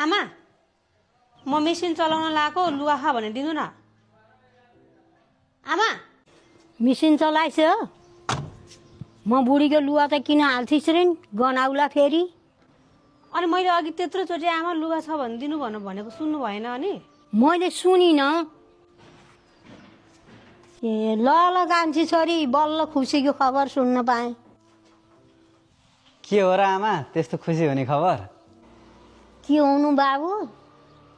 आमा म मेसिन चलाउन लागेको लुगा खा भने दिनु न। आमा मिसिन चलाइछ म बुढीको लुगा त किन हाल्थिस् रे गनाउला फेरि। अनि मैले अघि त्यत्रो चोटि आमा लुगा छ भने दिनु भनेको सुन्नु भएन अनि? मैले सुनिनँ। ए ल ल कान्छी छोरी बल्ल खुसीको खबर सुन्न पाएँ। के हो र आमा त्यस्तो खुसी हुने खबर? के हुनु बाबु,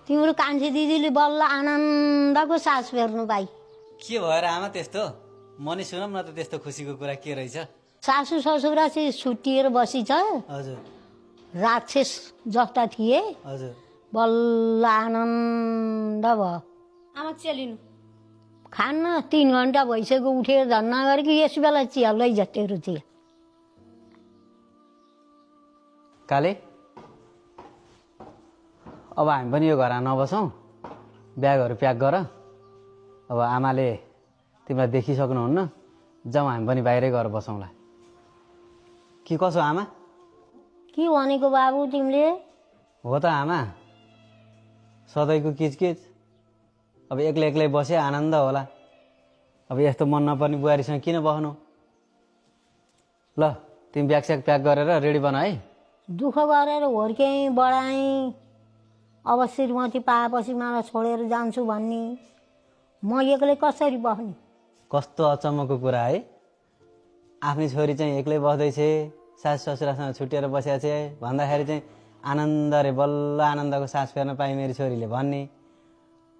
तिम्रो कान्छी दिदीले बल्ल आनन्दको सास फेर्नु पाइ। के भएर आमा त्यस्तो? म नि सुनौँ न त त्यस्तो खुसीको कुरा के रहेछ? सासू ससुरा चाहिँ छुट्टिएर बसिछ। हजुर राक्षस जस्ता थिए, हजुर बल्ल आनन्द भयो। आमा चेलिनु खान्न 3 घन्टा भइसक्यो उठेर धन्ना गरे कि यस बेला चिया लैजतेहरू थिए। काले अब हामी पनि यो घरमा नबसौँ, ब्यागहरू प्याक गर। अब आमाले तिमीलाई देखिसक्नुहुन्न, जाउँ हामी पनि बाहिरै गएर बसौँला कि कसो आमा? के भनेको बाबु तिमीले? हो त आमा, सधैँको किचकिच अब एक्लै एक्लै बसे आनन्द होला। अब यस्तो मन नपर्ने बुहारीसँग किन बस्नु? ल तिमी ब्याग स्याग प्याक गरेर रेडी बना है। दुःख गरेर हुर्केँ बढाएँ, अब श्रीमती पाएपछि मलाई छोडेर जान्छु भन्ने, म एक्लै कसरी बस्ने? कस्तो अचम्मको कुरा है। आफ्नी छोरी चाहिँ एक्लै बस्दैछ, सास ससुरासँग छुट्टिएर बसेको छ भन्दाखेरि चाहिँ आनन्द रे बल्ल आनन्दको सास फेर्न पाएँ मेरो छोरीले भन्ने।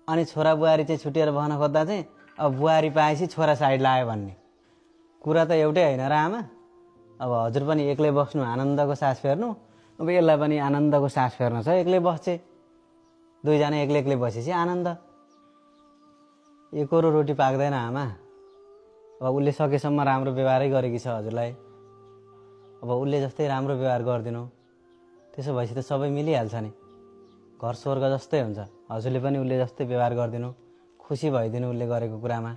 अनि छोरा बुहारी चाहिँ छुट्टिएर बस्न खोज्दा चाहिँ अब बुहारी पाएपछि छोरा साइड लाग्यो भन्ने कुरा त एउटै होइन र आमा। अब हजुर पनि एक्लै बस्नु आनन्दको सास फेर्नु, अब यसलाई पनि आनन्दको सास फेर्न छ एक्लै बस्छे। दुईजना एक्लै एक्लै बसेपछि आनन्द। एकोरो रोटी पाक्दैन आमा। अब उसले सकेसम्म राम्रो व्यवहारै गरेकी छ हजुरलाई। अब उसले जस्तै राम्रो व्यवहार गरिदिनु, त्यसो भएपछि त सबै मिलिहाल्छ नि। घर स्वर्ग जस्तै हुन्छ। हजुरले पनि उसले जस्तै व्यवहार गरिदिनु, खुसी भइदिनु उसले गरेको कुरामा।